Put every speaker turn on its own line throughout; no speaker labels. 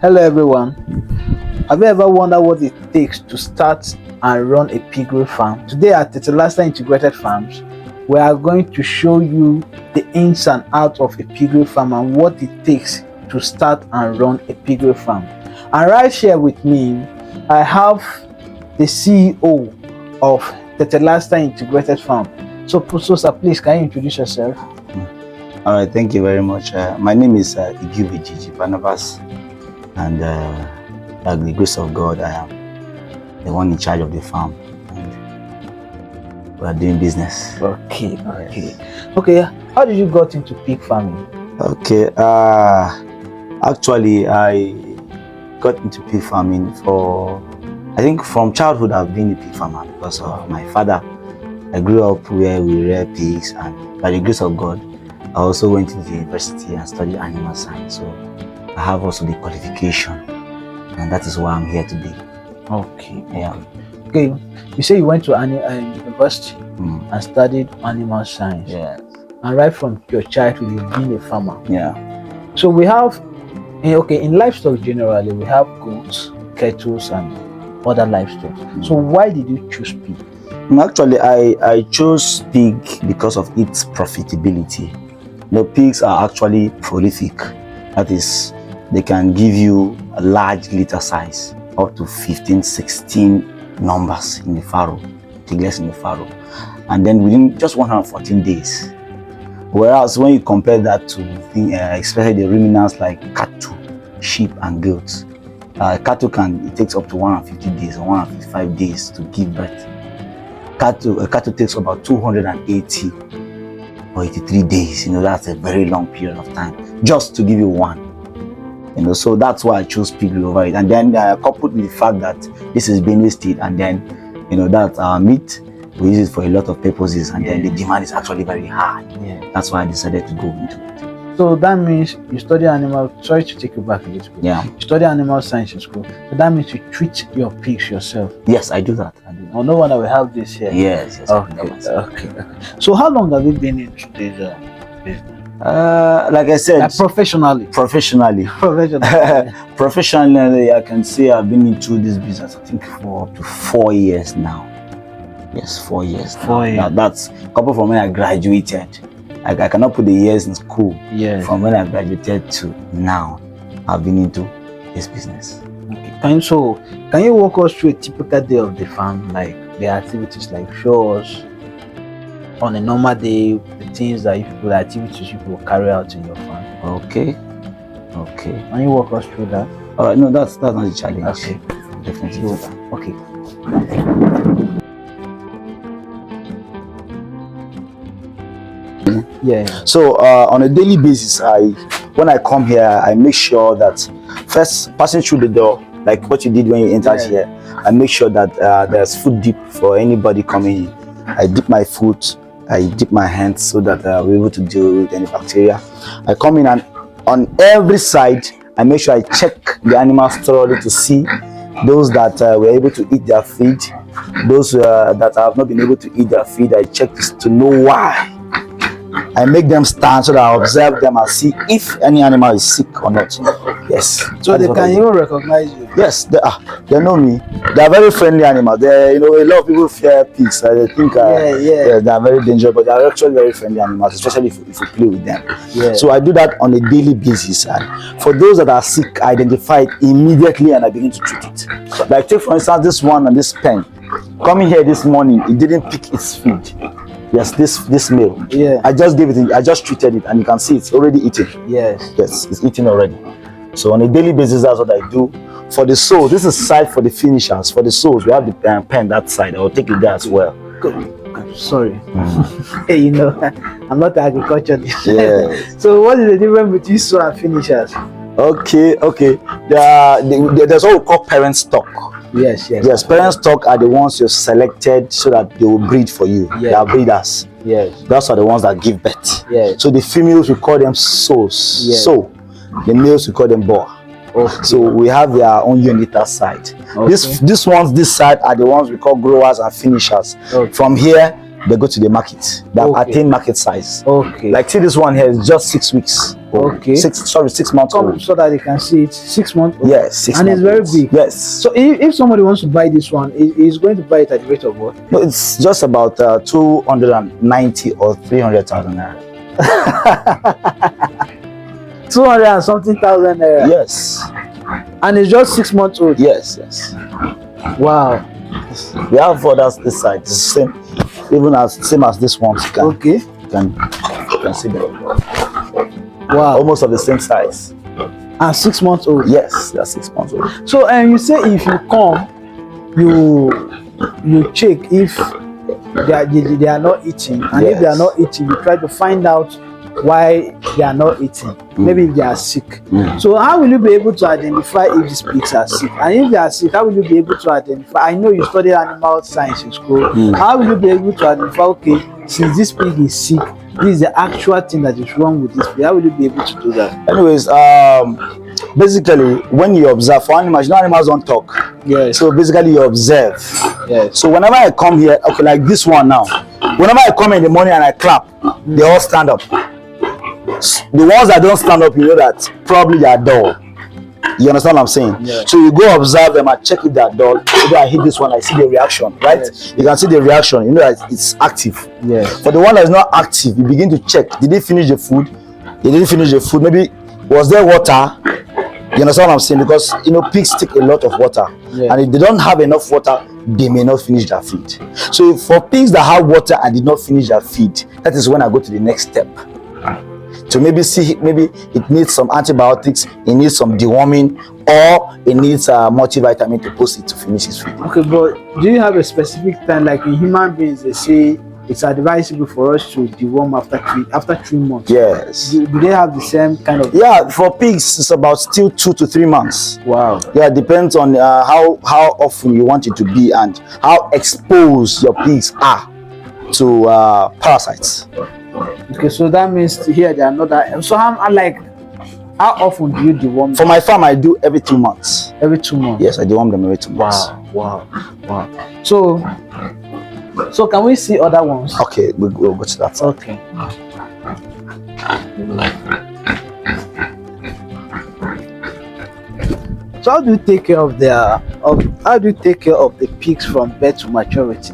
Hello everyone. Have you ever wondered what it takes to start and run a piggery farm? Today at Livestock Integrated Farms, we are going to show you the ins and outs of a piggery farm and what it takes to start and run a piggery farm. And right here with me, I have the CEO of Livestock Integrated Farm. So, sir, please, can you introduce yourself?
All right, thank you very much. My name is Piggery Barnabas, and by the grace of God, I am the one in charge of the farm, and we are doing business.
Okay. How did you got into pig farming?
Okay, actually, I got into pig farming I think from childhood I've been a pig farmer because of my father. I grew up where we rear pigs, and by the grace of God, I also went into the university and studied animal science. So I have also the qualification, and that is why I'm here today.
Okay. You say you went to university and studied animal science.
Yes.
And right from your childhood, you've been a farmer.
Yeah.
So we have, in livestock generally, we have goats, cattle, and other livestock. So why did you choose pig?
Actually, I chose pig because of its profitability. Pigs are actually prolific. That is, they can give you a large litter size, up to 15, 16 numbers in the farrow, piglets in the farrow, and then within just 114 days. Whereas when you compare that to especially the ruminants like cattle, sheep, and goats, cattle it takes up to 150 days or 155 days to give birth. Cattle takes about 280 or 83 days. That's a very long period of time just to give you one. So that's why I chose piggery over it. And then coupled with the fact that this is Benue State, and then that our meat, we use it for a lot of purposes, and then the demand is actually very high. That's why I decided to go into it.
So that means you study sorry to take you back a little bit.
Yeah.
You study animal science in school. So that means you treat your pigs yourself.
Yes, I do that.
Oh, no wonder we have this here.
Yes.
Okay. So how long have you been into this business?
Like I said,
professionally.
Professionally, I can say I've been into this business, I think, for up to 4 years now. Yes, 4 years.
4 years.
Now, that's coupled from when I graduated. I cannot put the years in school.
Yes.
From when I graduated to now, I've been into this business.
Okay. Can you walk us through a typical day of the farm, like the activities, like show us on a normal day the activities you will carry out in your farm?
Okay.
Can you walk us through that?
All right. No, that's not a challenge.
Okay.
Definitely.
Okay. Yeah.
So on a daily basis, when I come here, I make sure that first passing through the door, like what you did when you entered here, I make sure that there's food dip for anybody coming in. I dip my foot, I dip my hands so that we're able to deal with any bacteria. I come in, and on every side, I make sure I check the animals thoroughly to see those that were able to eat their feed, those that have not been able to eat their feed. I check to know why. I make them stand so that I observe them and see if any animal is sick or not. Yes.
So they can even recognize you?
Yes, they know me. They are very friendly animals. A lot of people fear pigs. They think they are very dangerous, but they are actually very friendly animals, especially if you play with them.
Yeah.
So I do that on a daily basis. And for those that are sick, I identify it immediately and I begin to treat it. Like take for instance this one and this pen. Coming here this morning, it didn't pick its feed. Yes, this male.
Yeah.
I just gave it. I just treated it, and you can see it's already eating.
Yes,
it's eating already. So on a daily basis, that's what I do. For the soles, this is side for the finishers. For the soles, we have the pen that side. I will take it there as well.
Sorry. Hey, I'm not an agriculturalist.
Yeah.
So what is the difference between soles and finishers?
Okay. There's what we call parent stock.
Yes.
Parent stock are the ones you've selected so that they will breed for you. They are breeders.
Yes.
Those are the ones that give birth.
Yes.
So the females we call them sows.
Yes.
So the males we call them boa.
Okay.
So we have their own unit that side.
Okay.
These ones this side are the ones we call growers and finishers.
Okay.
From here they go to the market. They have
Okay.
attained market size.
Okay.
Like see this one here is just 6 weeks. old.
Okay.
6 months
Come
old.
so that they can see it. 6 months old.
Yes, 6
and
months
it's very
old.
big.
Yes.
So if somebody wants to buy this one, he's going to buy it at the rate of what?
No, it's just about 290 or 300,000 naira.
200 and something thousand naira.
Yes.
And it's just 6 months old.
Yes, yes.
Wow.
We have others this side. It's the same, even as same as this one. You can,
Okay.
you can see them.
Wow.
Almost of the same size.
And 6 months old.
Yes, they're 6 months old.
So you say if you come, you check if they are not eating, and if they are
Yes.
not eating, you try to find out why they are not eating. Maybe if they are sick. So how will you be able to identify if these pigs are sick? And if they are sick, how will you be able to identify? I know you studied animal science in school. How will you be able to identify, okay, since this pig is sick, this is the actual thing that is wrong with this pig? How will you be able to do that?
Anyways, basically, when you observe for animals, you know animals don't talk.
Yes.
So basically, you observe.
Yes.
So whenever I come here, okay, like this one now, whenever I come in the morning and I clap, they all stand up. The ones that don't stand up, you know that probably they are dull. You understand what I'm saying?
Yeah.
So you go observe them and check if they are dull. Maybe I hit this one, I see the reaction, right?
Yes.
You can see the reaction, you know that it's active.
Yes.
For the one that is not active, you begin to check. Did they finish the food? They didn't finish the food. Maybe was there water? You understand what I'm saying? Because you know pigs take a lot of water,
Yeah.
and if they don't have enough water, they may not finish their feed. So for pigs that have water and did not finish their feed, that is when I go to the next step. To maybe see, maybe it needs some antibiotics, it needs some deworming, or it needs a multivitamin to post it to finish its feed.
Okay, but do you have a specific time, like in human beings, they say it's advisable for us to deworm after 3 months?
Yes.
Do they have the same kind of?
Yeah, for pigs, it's about still 2 to 3 months.
Wow.
Yeah, it depends on how often you want it to be and how exposed your pigs are to parasites.
Okay, so that means here they are not that. So how often do you deworm
For my farm, I do every 2 months.
every 2 months?
Yes, I deworm them every 2 months.
Wow. So can we see other ones?
Okay, we'll go to that side.
Okay. So how do you take care of the pigs from birth to maturity?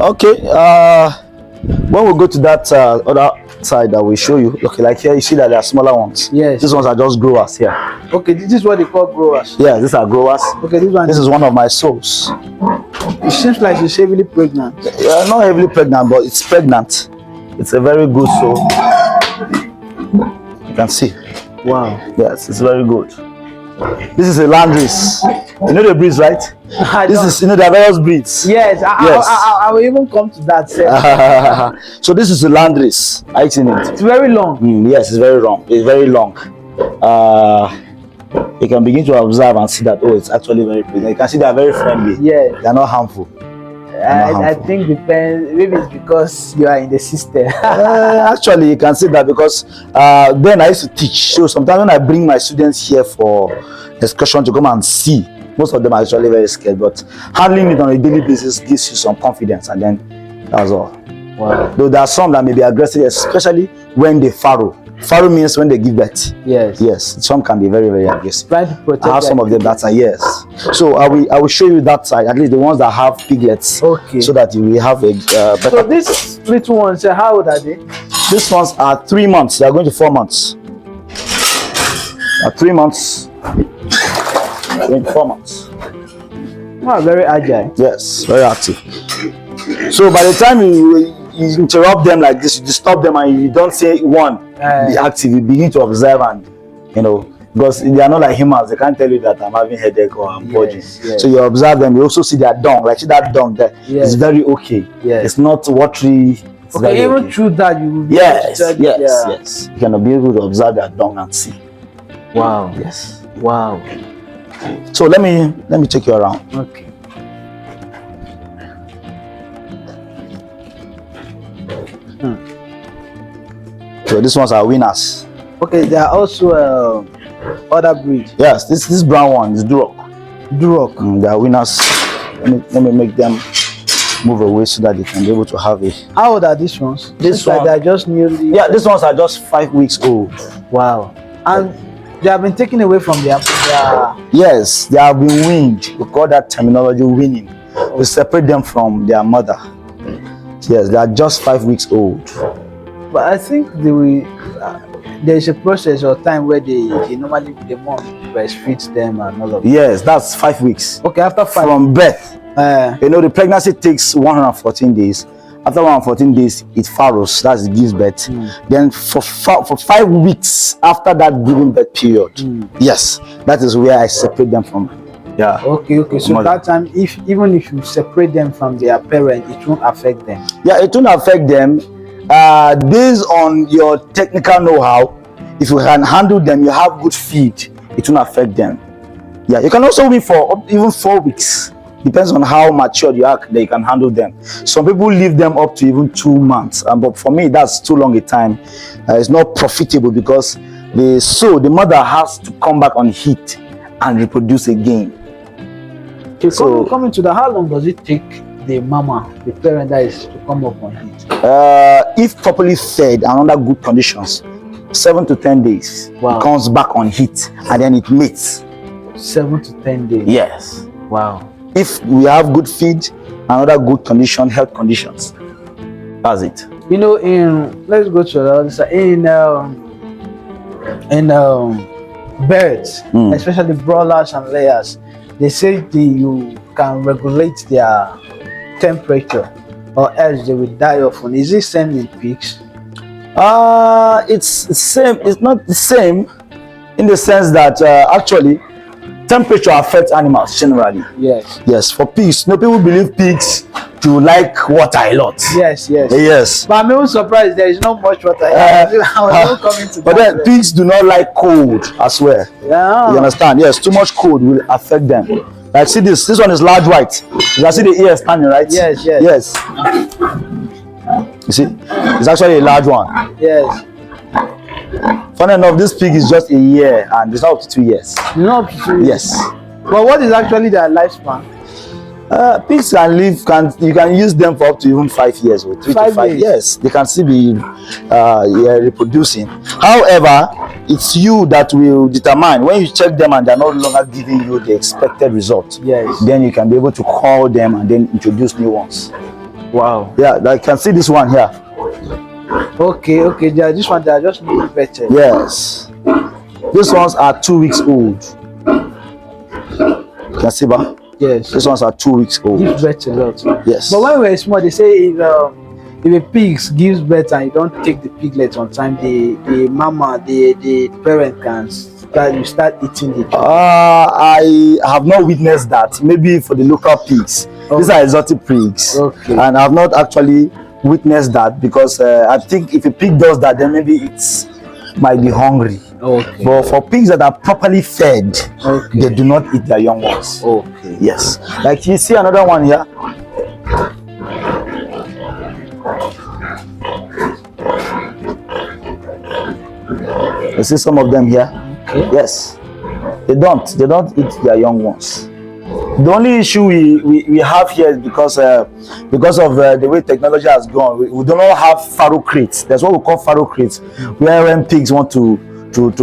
Okay, when we go to that other side that we show you, okay, like here you see that there are smaller ones.
Yes.
These ones are just growers here.
Okay, this is what they call growers.
Yeah, these are growers.
Okay,
This is one of my sows.
it seems like she's heavily pregnant.
Yeah, not heavily pregnant, but it's pregnant. It's a very good sow. You can see.
Wow.
Yes, it's very good. This is a landrace. You know the breeds, right? This is, you know, there are various breeds.
Yes,
Yes.
I will even come to that.
So this is a landrace. I've seen it.
It's very long.
Yes, it's very long. It's very long. You can begin to observe and see that, oh, it's actually very pretty. You can see they are very friendly.
Yeah.
They are not harmful.
I think depends. Maybe it's because you are in the system.
Actually, you can see that because then I used to teach. So sometimes when I bring my students here for excursion to come and see, most of them are actually very scared. But handling it on a daily basis gives you some confidence, and then that's all.
Wow.
Though there are some that may be aggressive, especially when they farrow. Farrow means when they give birth.
Yes.
Yes, some can be very, very aggressive.
Trying to protect.
I have some of them that are, yes. So I will show you that side, at least the ones that have piglets.
Okay.
So that you will have a better.
So these little ones, how old are they?
These ones are 3 months. They are going to 4 months. 3 months. Going to 4 months.
Wow, very agile.
Yes, very active. So by the time you interrupt them like this, you disturb them, and you don't say one, be active. You begin to observe, and you know, because they are not like humans, they can't tell you that I'm having headache or I'm purging.
Yes.
So you observe them. You also see their dung, like see that dung there.
Yes.
It's very okay.
Yes.
It's not watery. It's
Okay,
very
even
okay.
through that you will be
Yes,
able to tell-
yes,
yeah.
yes. You can be able to observe their dung and see.
Wow.
Yes.
Wow.
So let me take you around.
Okay.
So these ones are winners.
Okay, there are also other breeds.
Yes, this brown one is Duroc.
Duroc.
They are winners. Let me make them move away so that they can be able to have a.
How old are these ones?
This
Like
one,
they're just newly.
yeah, these ones are just 5 weeks old.
Wow. And they have been taken away from their
Yes, they have been weaned. We call that terminology weaning. We separate them from their mother. Yes, they are just 5 weeks old.
But I think there is a process or time where they normally the mom breastfeeds them and all of that.
Yes, that's 5 weeks.
Okay, after 5
From birth.
uh,
The pregnancy takes 114 days. After 114 days, it farrows, that's it gives birth. Then for 5 weeks after that giving birth period, yes, that is where I separate them from. Yeah.
okay. So
mother.
that time, even if you separate them from their parent, it won't affect them.
Yeah, it won't affect them. Based on your technical know-how, if you can handle them, you have good feed, it won't affect them. Yeah, you can also wait for even 4 weeks. Depends on how mature you are that you can handle them. Some people leave them up to even 2 months, but for me that's too long a time. It's not profitable because the mother has to come back on heat and reproduce again.
Okay,
So
coming to how long does it take the mama, the parent that is to come up on heat?
if properly fed and under good conditions, 7 to 10 days.
Wow.
It comes back on heat and then it mates.
7 to 10 days.
Yes.
Wow.
If we have good feed and other good condition, health conditions, that's it.
You know, let's go to the other side. In birds, especially broilers and layers, they say you can regulate their temperature or else they will die often. Is it same in pigs?
It's the same. It's not the same in the sense that actually temperature affects animals generally.
Yes.
Yes, for pigs, people believe pigs to like water a lot.
Yes.
Yes.
But I'm even surprised there is not much water.
But then pigs do not like cold as well.
Yeah.
You understand? Yes, too much cold will affect them. Like see this one is large white. You can see the ear standing, right?
Yes.
You see, it's actually a large one.
Yes.
Funny enough, this pig is just a year and it's not up to 2 years.
Not
Yes.
But what is actually their lifespan?
Pigs can live. You can use them for up to even 5 years or 3 to 5
years.
Yes, they can still be reproducing. However, it's you that will determine when you check them and they're no longer giving you the expected result.
Yes.
Then you can be able to call them and then introduce new ones.
Wow.
Yeah, I can see this one here.
Okay. This one they are just really better.
Yes, these ones are 2 weeks old. You can see, ba?
Yes.
These ones are 2 weeks old.
Give birth a lot.
Yes.
But when we were small, they say if a pig gives birth and you don't take the piglet on time, the mama, the parent can start eating the child.
I have not witnessed that. Maybe for the local pigs.
Okay.
These are exotic pigs.
Okay.
And I have not actually witnessed that because I think if a pig does that, then maybe it might be hungry.
Okay.
But for pigs that are properly fed,
Okay.
they do not eat their young ones.
Okay.
Yes. Like you see another one here. You see some of them here.
Okay.
Yes. They don't eat their young ones. The only issue we have here is because of the way technology has gone. We do not have farrow crates. That's what we call farrow crates, where when pigs want to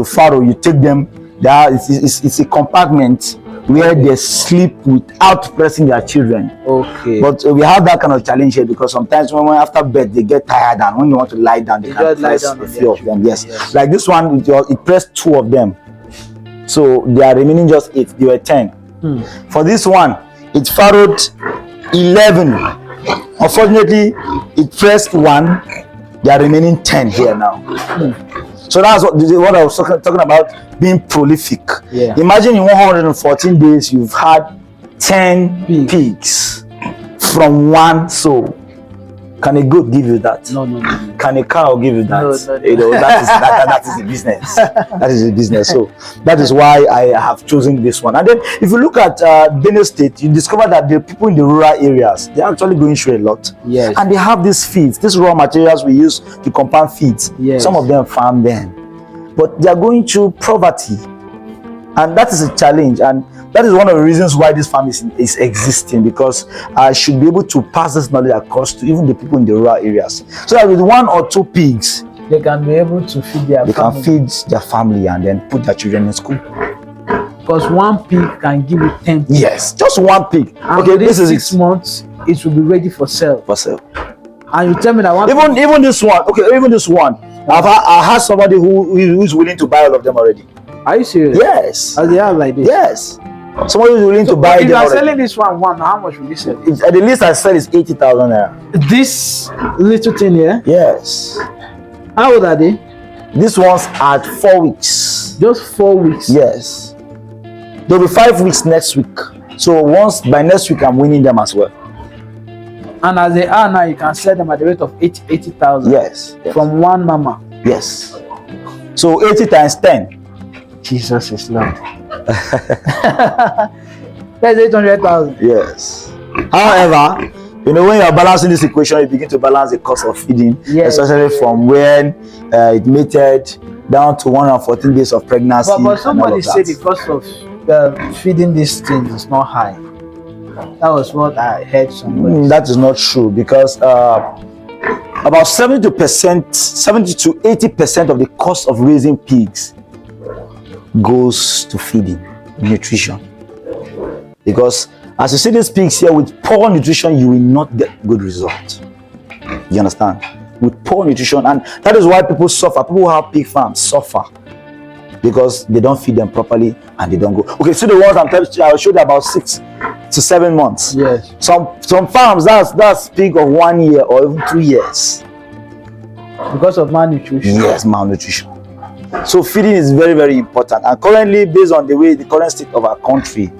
farrow, you take them. It's a compartment where they sleep without pressing their children.
Okay.
But we have that kind of challenge here because sometimes when after bed they get tired and when you want to lie down, they can press a few of them. Yes. Like this one, it pressed 2 of them, so they are remaining just 8. They were 10. For this one, it farrowed 11. Unfortunately, it pressed 1. They are remaining 10 here now. So that's what I was talking about, being prolific.
Yeah.
Imagine in 114 days you've had 10 pigs from one soul. Can a goat give you that?
No.
Can a cow give you that?
No.
You know, that is the business. That is the business. So that is why I have chosen this one. And then if you look at Benue State, you discover that the people in the rural areas, they're actually going through a lot.
Yes.
And they have these feeds, these raw materials we use to compound feeds.
Yes.
Some of them farm them, but they are going through poverty. And that is a challenge, and that is one of the reasons why this farm is existing, because I should be able to pass this knowledge across to even the people in the rural areas, so that with 1 or 2 pigs
they can be able to feed their
they
family.
can feed their family and then put their children in school.
Because 1 pig can give you 10 pigs.
Yes, just 1 pig.
And
Okay,
within
this is
6 months it will be ready for sale.
for sale.
And you tell me that one
Even this one, okay, even this one, I had somebody who is willing to buy all of them already.
Are you serious?
Yes.
As they are like this?
Yes. Somebody who is willing to buy
if
them
you are
already.
selling this one, how much will you sell it?
At the least I sell is 80,000 naira.
This little thing here,
Yes.
how old are they?
This one's at 4 weeks.
Just 4 weeks.
Yes. There'll be 5 weeks next week. So once by next week, I'm winning them as well.
And as they are now, you can sell them at the rate of 80,000.
Yes. Yes.
From one mama.
Yes. So 80 times 10.
Jesus is Lord. That's 800,000.
Yes. However, you know, when you are balancing this equation, you begin to balance the cost of feeding,
Yes.
especially from when it mated down to 114 days of pregnancy.
But somebody
and all
said
of
the cost of feeding these things is not high. That was what I heard somebody.
That is not true, because about 70 to 80% of the cost of raising pigs goes to feeding, nutrition. Because as you see these pigs here, with poor nutrition, you will not get good results. You understand? With poor nutrition, and that is why people suffer. People who have pig farms suffer because they don't feed them properly and they don't go. Okay, so the ones I'll show you about 6 to 7 months.
Yes.
Some farms that's pig of 1 year or even 2 years.
Because of malnutrition.
Yes, malnutrition. So feeding is very, very important. And currently, based on the current state of our country,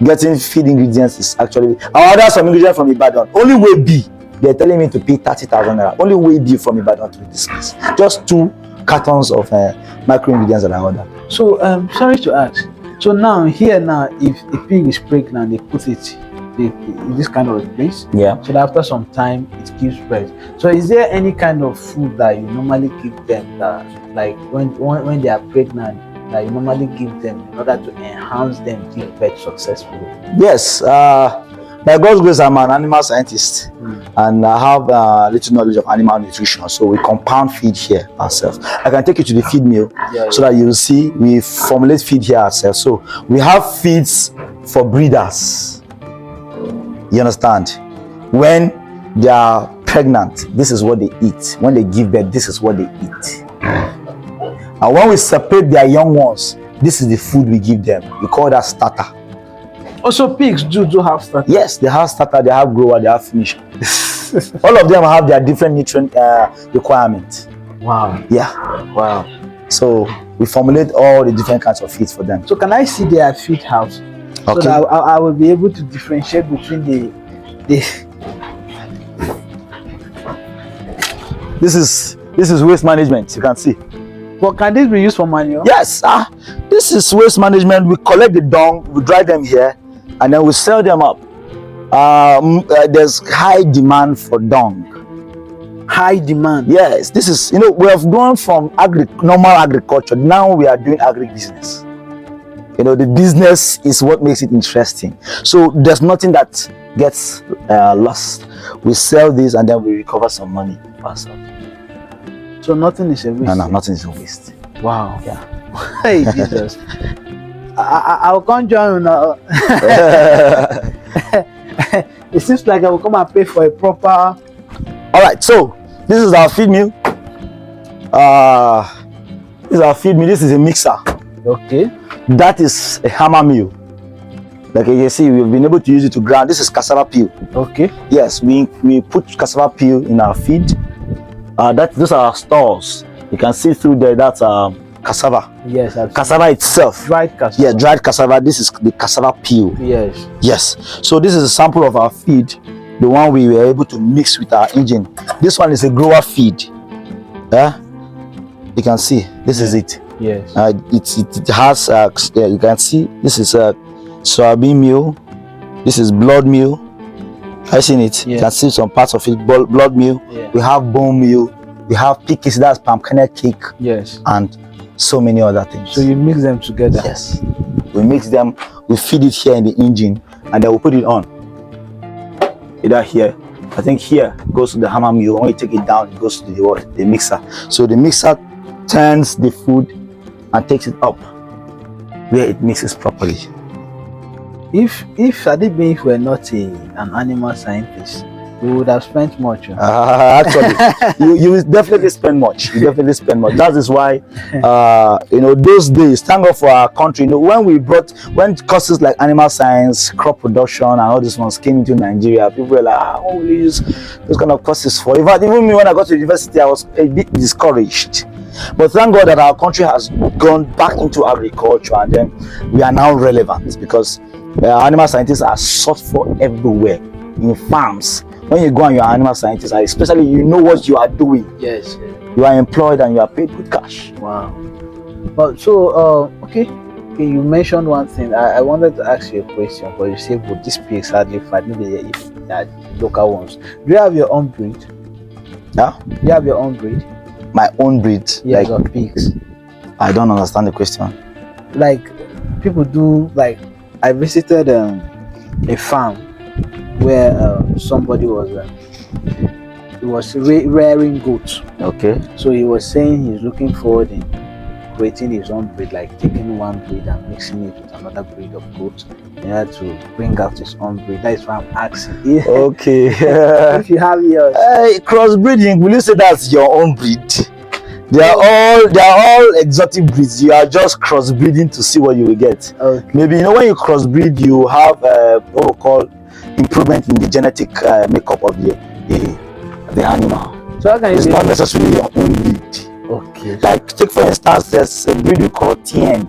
getting feed ingredients is actually. I ordered some ingredients from Ibadan. Only way B, they're telling me to pay 30,000 naira. Only way B from Ibadan to this place. Just 2 cartons of micro ingredients that I ordered.
So sorry to ask. So now if a pig is pregnant, they put it in this kind of place.
Yeah.
So that after some time it gives birth. So is there any kind of food that you normally give them that, like when they are pregnant, that you normally give them in order to enhance them give birth successfully?
Yes. By God's grace, I'm an animal scientist, and I have little knowledge of animal nutrition. So we compound feed here ourselves. I can take you to the feed mill so that you will see we formulate feed here ourselves. So we have feeds for breeders. You understand? When they are pregnant, this is what they eat. When they give birth, this is what they eat. And when we separate their young ones, this is the food we give them. We call that starter.
Also, pigs do have starter.
Yes, they have starter, they have grower, they have finisher. All of them have their different nutrient requirements.
Wow.
Yeah.
Wow.
So we formulate all the different kinds of feeds for them.
So can I see their feed house? So
Okay.
that I will be able to differentiate between the
This is waste management. You can see.
But can this be used for manure?
Yes. This is waste management. We collect the dung, we dry them here, and then we sell them up. There's high demand for dung.
High demand.
Yes, this is, we have gone from normal agriculture. Now we are doing agribusiness. The business is what makes it interesting. So there's nothing that gets lost. We sell this and then we recover some money for ourselves.
So nothing is a waste.
No, nothing is a waste.
Wow.
Yeah.
Hey Jesus. I'll come join now. It seems like I will come and pay for a proper.
All right, so this is our feed mill. This is our feed mill. This is a mixer.
Okay.
That is a hammer mill. Like you can see, we've been able to use it to grind. This is cassava peel.
Okay.
Yes, we put cassava peel in our feed. Those are our stores. You can see through there. That's cassava.
Yes.
Cassava itself.
Dried cassava.
Yeah, dried cassava. This is the cassava peel.
Yes.
Yes. So this is a sample of our feed, the one we were able to mix with our engine. This one is a grower feed. Yeah, you can see. This is it.
Yes.
It has. You can see. This is soybean meal. This is blood meal. I've seen it.
Yeah.
You can see some parts of it. Blood meal.
Yeah.
We have bone meal. We have piggery, that's palm kernel cake.
Yes.
And so many other things.
So you mix them together?
Yes. We mix them, we feed it here in the engine, and then we put it on. Either here, I think here goes to the hammer mill. When you take it down, it goes to the mixer. So the mixer turns the food and takes it up where it mixes properly.
If Adebayo were not an animal scientist, we would have spent much.
Actually, you will definitely spend much. You definitely spend much. That is why, those days, thank God for our country. When courses like animal science, crop production, and all these ones came into Nigeria, people were like, "What will you use those kind of courses for?" In fact, even me, when I got to university, I was a bit discouraged. But thank God that our country has gone back into agriculture, and then we are now relevant because animal scientists are sought for everywhere in farms. When you go and you're an animal scientist, especially you know what you are doing.
Yes.
You are employed and you are paid with cash.
Wow. But so okay, you mentioned one thing. I wanted to ask you a question, but you said, "Would these pigs hardly fight? Maybe if they are local ones." Do you have your own breed?
Yeah.
Do you have your own breed?
My own breed?
Yes, like of pigs.
I don't understand the question.
Like people do. Like I visited a farm where somebody was rearing goats.
Okay.
So he was saying he's looking forward in creating his own breed, like taking one breed and mixing it with another breed of goats in order to bring out his own breed. That is why I'm asking.
Okay.
If you have yours.
Crossbreeding, will you say that's your own breed? They are all exotic breeds. You are just crossbreeding to see what you will get.
Okay.
Maybe when you crossbreed, you have what we call improvement in the genetic makeup of the animal.
So how can you
it's not necessarily your own breed.
Okay.
Like take for instance, there's a breed we call TN.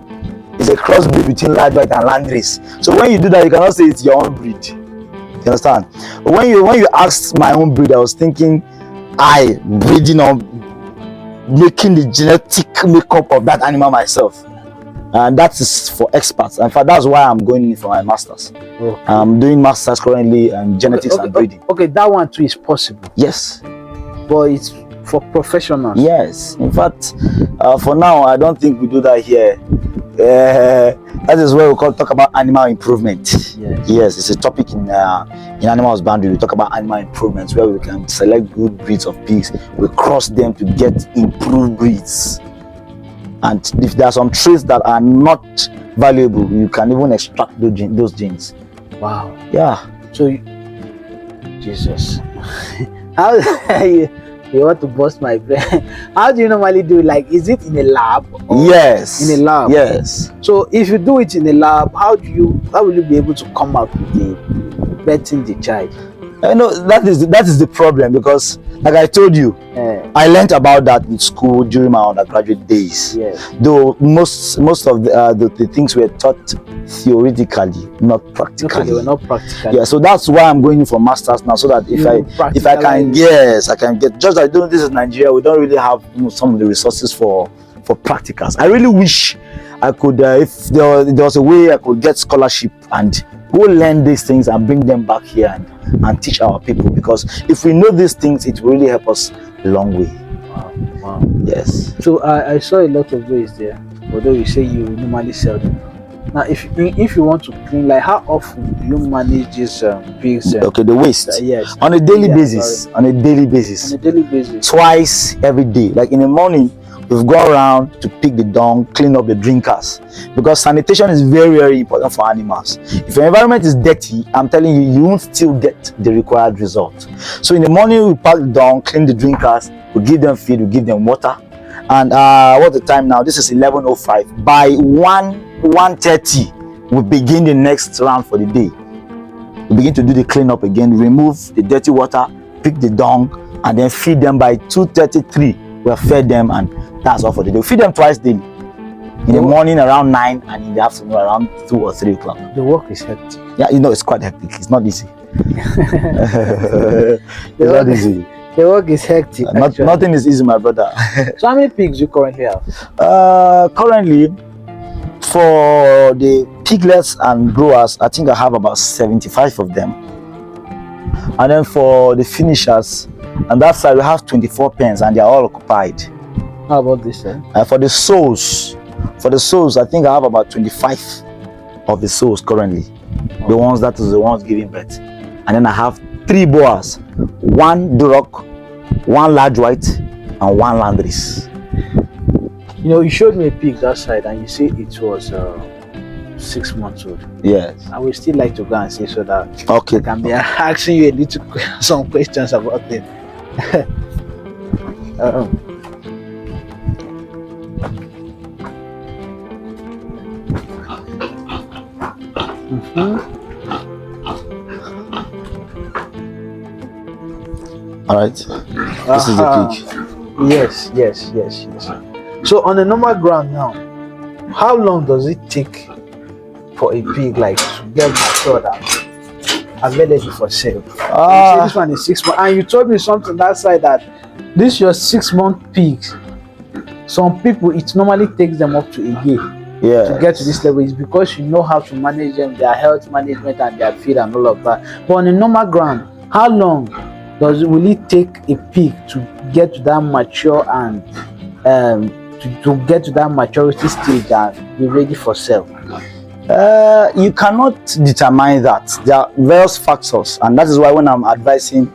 It's a crossbreed between large white and landrace. So when you do that, you cannot say it's your own breed. You understand? But when you asked my own breed, I was thinking I breeding on making the genetic makeup of that animal myself. And that is for experts. In fact, that's why I'm going in for my masters. Okay. I'm doing masters currently in genetics and breeding.
Okay, that one too is possible.
Yes.
But it's for professionals.
Yes. In fact, for now, I don't think we do that here. That is where we talk about animal improvement.
Yes.
Yes, it's a topic in animal husbandry. We talk about animal improvements where we can select good breeds of pigs. We cross them to get improved breeds. And if there are some traits that are not valuable, you can even extract those genes.
Wow.
Yeah.
So, Jesus, how you want to bust my brain? How do you normally do it? Like, is it in a lab?
Yes.
In a lab.
Yes.
So, if you do it in a lab, how will you be able to come out with betting the child?
That is the problem, because like I told you, I learned about that in school during my undergraduate days.
Yes.
Though most of the things were taught theoretically, not practically.
Okay, they were not practical.
Yeah, so that's why I'm going for masters now, so that if I can, yes, I can get. Just like this is Nigeria, we don't really have some of the resources for practicals. I really wish I could, if there was a way I could get scholarship and go learn these things and bring them back here and teach our people, because if we know these things, it will really help us a long way.
Wow.
Yes.
So I saw a lot of ways there, although you say you normally sell them. Now, if you want to clean, like how often do you manage these pigs?
Okay, the waste.
Yes.
On a daily basis. On a daily basis.
On a daily basis.
Twice every day. Like in the morning, we've gone around to pick the dung, clean up the drinkers, because sanitation is very, very important for animals. If your environment is dirty, I'm telling you, you won't still get the required result. So in the morning, we pack the dung, clean the drinkers, we give them feed, we give them water. And what's the time now? This is 11:05. By 1:30, we begin the next round for the day. We begin to do the cleanup again, remove the dirty water, pick the dung, and then feed them. By 2:33. We have fed them, and that's all for the day. We feed them twice daily. In the morning around 9 and in the afternoon around 2 or 3 o'clock.
The work is hectic.
Yeah, it's quite hectic. It's not easy. It's not easy.
The work is hectic.
Nothing is easy, my brother.
So how many pigs do you currently have?
Currently, for the piglets and growers, I think I have about 75 of them. And then for the finishers, on that side we have 24 pens, and they are all occupied.
How about this? Eh?
For the souls, I think I have about 25 of the souls currently. The ones that is the ones giving birth. And then I have 3 boas, 1 Duroc, 1 large white, and 1 Landris.
You know, you showed me a pig that side, and you say it was 6 months old.
Yes.
I would still like to go and see so that
Okay.
I can be asking you a little some questions about it.
All right. This is the pig.
Yes. So on a normal ground now, how long does it take for a pig like to get matured and available for sale? You say this one is 6 months, and you told me something that side that this your 6-month pigs. Some people it normally takes them up to a year to get to this level. It's because you know how to manage them, their health management and their feed and all of that. But on a normal ground, how long will it take a pig to get to that mature and to get to that maturity stage and be ready for sale?
You cannot determine that. There are various factors, and that is why when I'm advising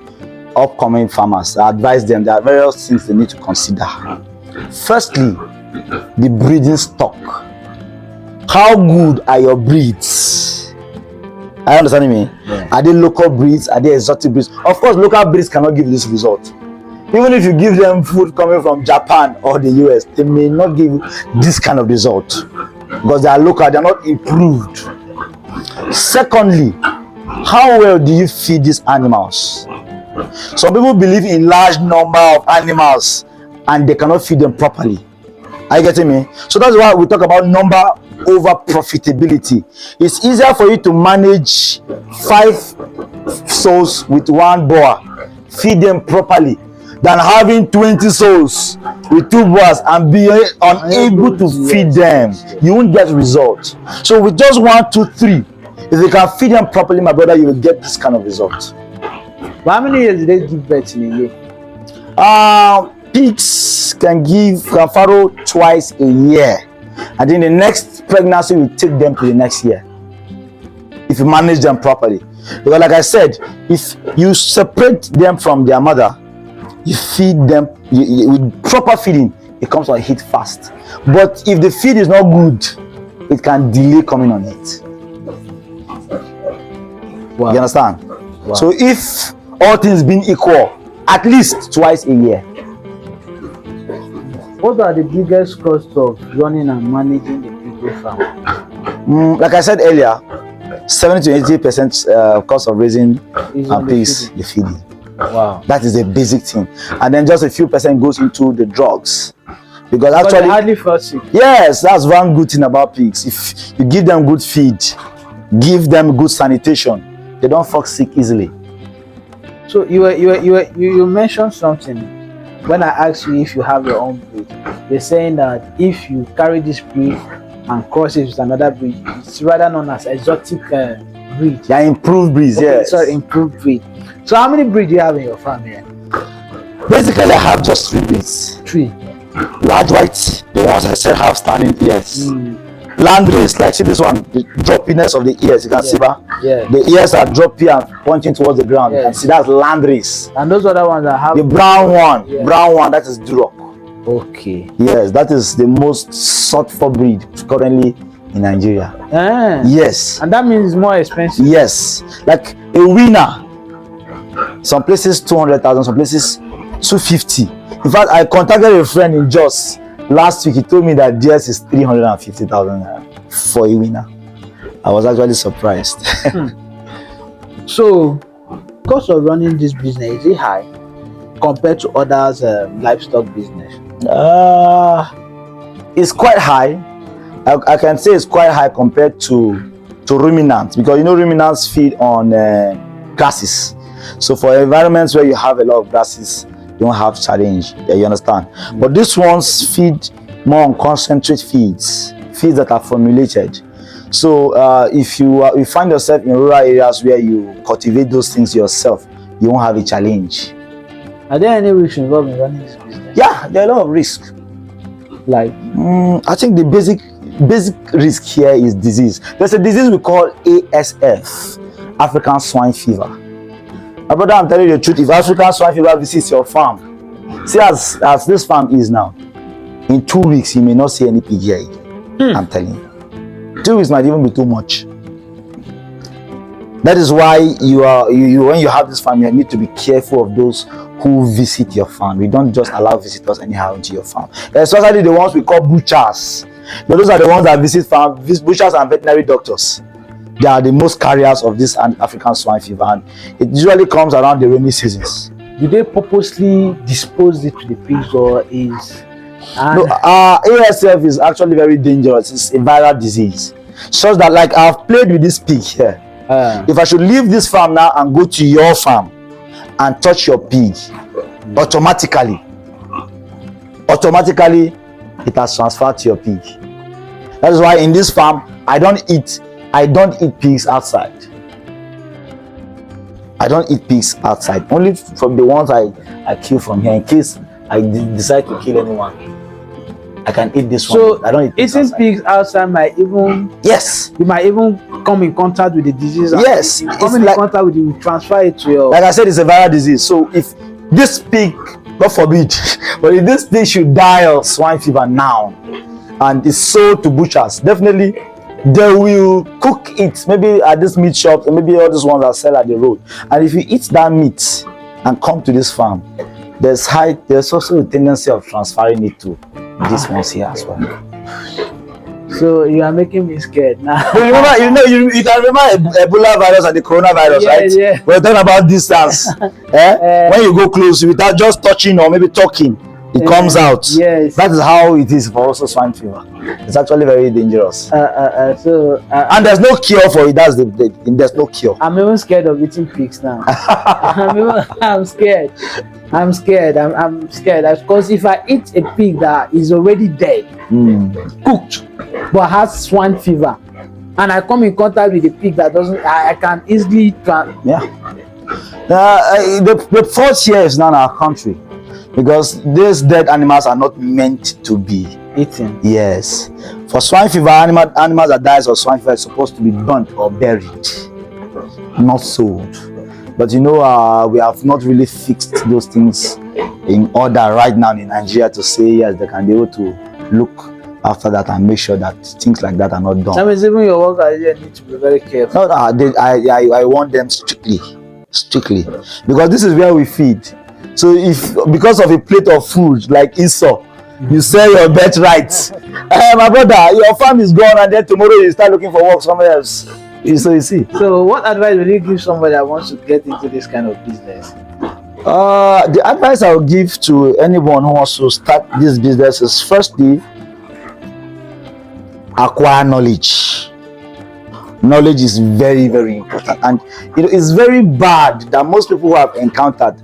upcoming farmers, I advise them there are various things they need to consider. Firstly, the breeding stock. How good are your breeds? Are you understanding me?
Yeah.
Are they local breeds? Are they exotic breeds? Of course, local breeds cannot give this result. Even if you give them food coming from Japan or the US, they may not give this kind of result because they are local, they are not improved. Secondly, how well do you feed these animals? Some people believe in large number of animals and they cannot feed them properly. Are you getting me? So that's why we talk about number over profitability. It's easier for you to manage 5 souls with 1 boa, feed them properly, than having 20 souls with 2 boas and be unable to feed them. You won't get results. So with just 1, 2, 3, if you can feed them properly, my brother, you will get this kind of result.
But how many years do they give birth in a year?
Pigs can farrow twice a year, and then the next pregnancy will take them to the next year if you manage them properly. Because like I said, if you separate them from their mother, you feed them with proper feeding, it comes on heat fast. But if the feed is not good, it can delay coming on it.
Wow.
You understand?
Wow.
So if all things being equal, at least twice a year.
What are the biggest costs of running and managing the piggery farm?
Like I said earlier, 70 to 80% cost of raising pigs, the feeding.
Wow.
That is a basic thing. And then just a few percent goes into the drugs. Because
But
actually,
they hardly fall sick.
yes, that's one good thing about pigs. If you give them good feed, give them good sanitation, they don't fall sick easily.
So you mentioned something when I asked you if you have your own breed. You're saying that if you carry this breed and cross it with another breed, it's rather known as exotic breed.
Yeah, improved breeds,
Okay,
yes.
sorry, improved breed. So how many breeds do you have in your farm here?
Basically, I have just 3 breeds.
3.
Large white, the ones I said have standing ears. Land race, like see this one, the droppiness of the ears, you can see that?
Yeah.
The ears are droppy and pointing towards the ground. You can see that's land race.
And those other ones that have
The brown one, that is Duroc.
Okay.
Yes, that is the most sought for breed currently in Nigeria. Yes.
And that means it's more expensive.
Yes. Like a winner, some places 200,000, some places 250. In fact, I contacted a friend in Jos last week. He told me that theirs is 350,000 for a winner. I was actually surprised.
So, cost of running this business, is it high compared to others livestock business?
It's quite high. I can say it's quite high compared to ruminants, because you know ruminants feed on grasses. So for environments where you have a lot of grasses, you don't have challenge. You understand? But these ones feed more on concentrate feeds that are formulated. So if you find yourself in rural areas where you cultivate those things yourself, you won't have a challenge.
Are there any risks involved in running this business?
Yeah, there are a lot of risks.
Like,
I think the basic risk here is disease. There's a disease we call ASF, African swine fever. My brother, I'm telling you the truth. If African swine fever visits your farm, see as this farm is now, in 2 weeks you may not see any pig here again. I'm telling you, 2 weeks might even be too much. That is why you when you have this farm, you need to be careful of those who visit your farm. You don't just allow visitors anyhow into your farm, especially the ones we call butchers. Those are the ones that visit farm, butchers and veterinary doctors. They are the most carriers of this African swine fever, and it usually comes around the rainy seasons.
do they purposely dispose it to the pigs, or is?
No, ASF is actually very dangerous. It's a viral disease, such that, like, I've played with this pig here. If I should leave this farm now and go to your farm and touch your pig, automatically it has transferred to your pig. That is why in this farm I don't eat pigs outside. I don't eat pigs outside, only from the ones I kill from here. In case I decide to kill anyone, I can eat this one.
So
I don't eat pigs
eating
outside.
pigs outside might even,
Yes,
you might even come in contact with the disease.
Yes,
and
it's
coming
like,
in contact with it, you transfer it to your.
like I said, it's a viral disease. So if this pig, God forbid, but if this pig should die of swine fever now and is sold to butchers, definitely they will cook it, maybe at this meat shop, or maybe all these ones that sell at the road. And if you eat that meat and come to this farm, there's also a tendency of transferring it to these ones here as well.
So you are making me scared now.
But you can remember Ebola virus and the coronavirus, right?
Yeah.
We're talking about distance. When you go close, without just touching or maybe talking, it comes out.
Yes.
That is how it is for also swine fever. It's actually very dangerous. And there's no cure for it. There's no cure.
I'm even scared of eating pigs now. I'm scared. I'm scared because if I eat a pig that is already dead, cooked, but has swine fever, and I come in contact with a pig that doesn't, I can easily
the fault here is not our country, because these dead animals are not meant to be
eaten.
Yes, for swine fever, animals that dies of swine fever is supposed to be burnt or buried, not sold. But we have not really fixed those things in order right now in Nigeria to say yes, they can be able to look after that and make sure that things like that are not done.
That means even your workers here need to be very careful.
No, I want them strictly, because this is where we feed. So if because of a plate of food like Esau, you sell your birthright, my brother, your farm is gone, and then tomorrow you start looking for work somewhere else. So you see.
So what advice will you give somebody that wants to get into this kind of business?
The advice I will give to anyone who wants to start this business is, firstly, acquire knowledge. Knowledge is very, very important, and it's very bad that most people who have encountered,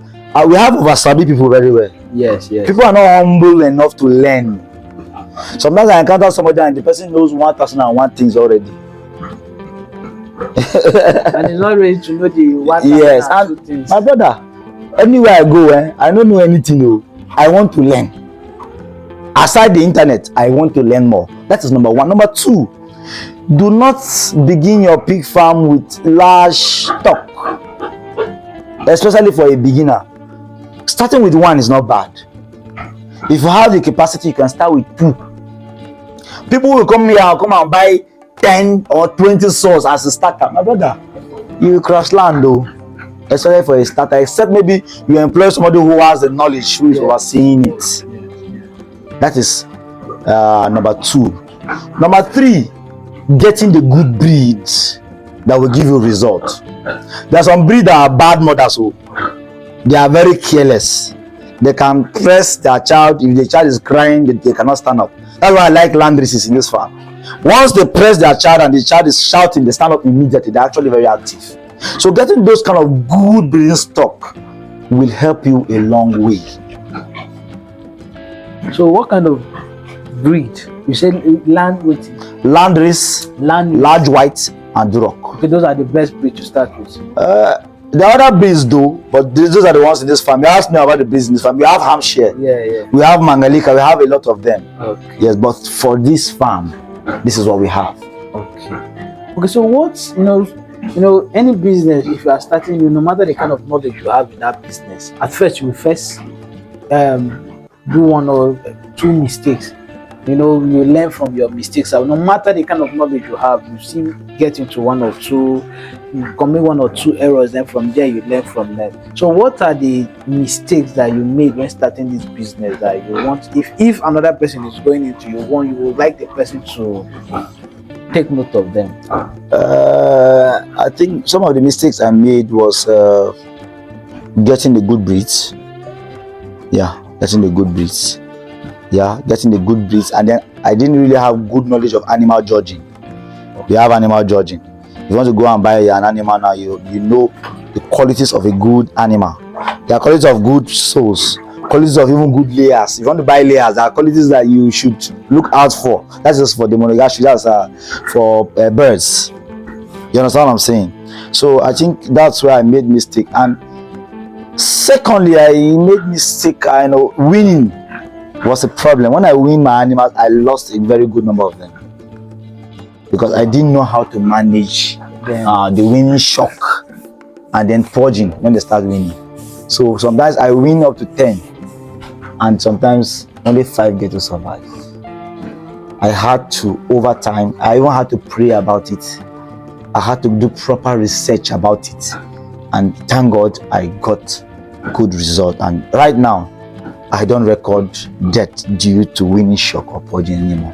we have oversabi people very well.
Yes.
People are not humble enough to learn. Sometimes I encounter somebody and the person knows 1,001 things already.
And he's not ready to know the one.
Yes, and things. My brother, anywhere I go, I don't know anything. I want to learn. Aside the internet, I want to learn more. That is number one. Number two, do not begin your pig farm with large stock, especially for a beginner. Starting with one is not bad. If you have the capacity, you can start with 2. People will come here and buy 10 or 20 saws as a starter. My brother, you will crash land though, especially for a starter, except maybe you employ somebody who has the knowledge, who is overseeing it. That is number 2. Number 3, getting the good breeds that will give you results. There are some breeds that are bad mothers, so they are very careless. They can press their child. If the child is crying, they cannot stand up. That's why I like land races in this farm. Once they press their child and the child is shouting, they stand up immediately. They're actually very active. So getting those kind of good breeding stock will help you a long way.
So what kind of breed? You said land with
Landrace, large white, and Duroc.
Okay, those are the best breed to start with.
The other breeds though, but those are the ones in this farm. You asked me about the breeds in this farm. We have Hampshire.
Yeah.
We have Mangalika. We have a lot of them.
Okay.
Yes, but for this farm, this is what we have.
Okay. So what's any business, if you are starting, no matter the kind of knowledge you have in that business, at first you will first do one or two mistakes. You learn from your mistakes. So no matter the kind of knowledge you have, you still get into one or two, you commit one or two errors, then from there you learn from them. So what are the mistakes that you made when starting this business that you want, if another person is going into you would like the person to take note of them?
I think some of the mistakes I made was getting the good breeds. Getting the good breeds, and then I didn't really have good knowledge of animal judging. We have animal judging. If you want to go and buy an animal now, you know the qualities of a good animal. There are qualities of good souls, qualities of even good layers. If you want to buy layers, there are qualities that you should look out for. That's just for the monogastric, that's for birds. You understand what I'm saying? So I think that's where I made mistake. And secondly, I made mistake. Winning was a problem. When I win my animals, I lost a very good number of them because I didn't know how to manage the winning shock and then purging when they start winning. So sometimes I win up to 10 and sometimes only 5 get to survive. I had to, over time, I even had to pray about it. I had to do proper research about it, and thank God I got good result. And right now I don't record death due to winning shock or purging anymore.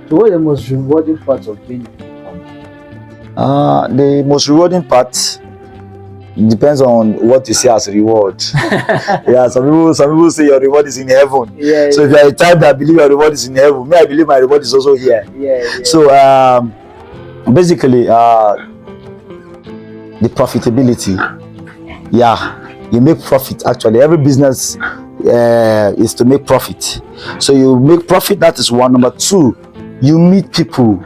So what are the most rewarding parts of being?
The most rewarding part depends on what you see as reward. Some people say your reward is in heaven. So if you are a type that believe your reward is in heaven, me, I believe my reward is also here. So basically the profitability. You make profit. Actually, every business is to make profit. So you make profit, that is one. Number two, you meet people.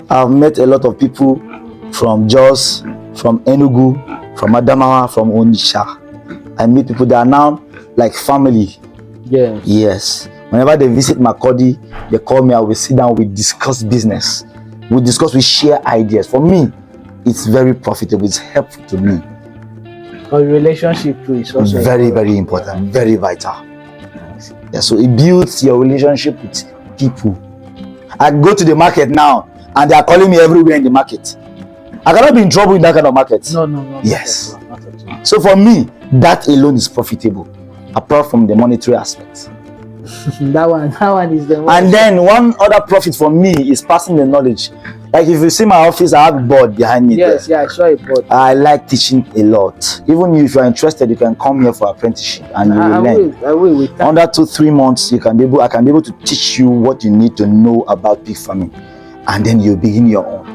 I've met a lot of people from Jos, from Enugu, from Adamawa, from Onitsha. I meet people that are now like family. Yes. Whenever they visit Makodi, they call me, I will sit down, we discuss business. We share ideas. For me, it's very profitable, it's helpful to me.
Because relationship too is also
very, very important, very vital. So it builds your relationship with people. I go to the market now and they are calling me everywhere in the market. I cannot be in trouble in that kind of market.
No.
Yes. Not at all. So for me, that alone is profitable, apart from the monetary aspect.
that one is the one.
And then one other profit for me is passing the knowledge. Like if you see my office, I have a board behind me.
Yes, I saw a board.
I like teaching a lot. Even if you are interested, you can come here for apprenticeship and you will learn.
I will.
Under 2-3 months, I can be able to teach you what you need to know about pig farming, and then you begin your own.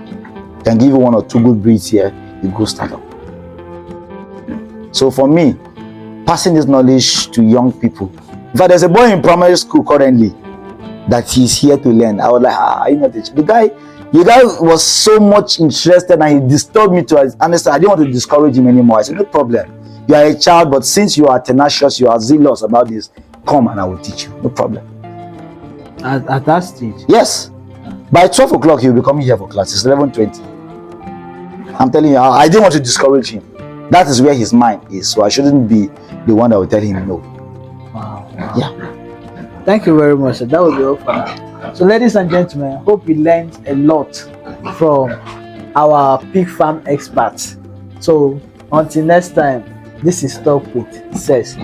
I can give you 1 or 2 good breeds here. You go start up. So for me, passing this knowledge to young people. In fact, there's a boy in primary school currently that he's here to learn. I was like, the guy was so much interested and he disturbed me to understand. I didn't want to discourage him anymore. I said, no problem. You are a child, but since you are tenacious, you are zealous about this, come and I will teach you. No problem.
At that stage?
Yes. By 12 o'clock, he'll be coming here for class. It's 11:20. I'm telling you, I didn't want to discourage him. That is where his mind is. So I shouldn't be the one that will tell him no.
Wow.
Yeah.
Thank you very much. That will be all for now. So ladies and gentlemen, hope you learned a lot from our pig farm experts. So until next time, this is Talk with Ses.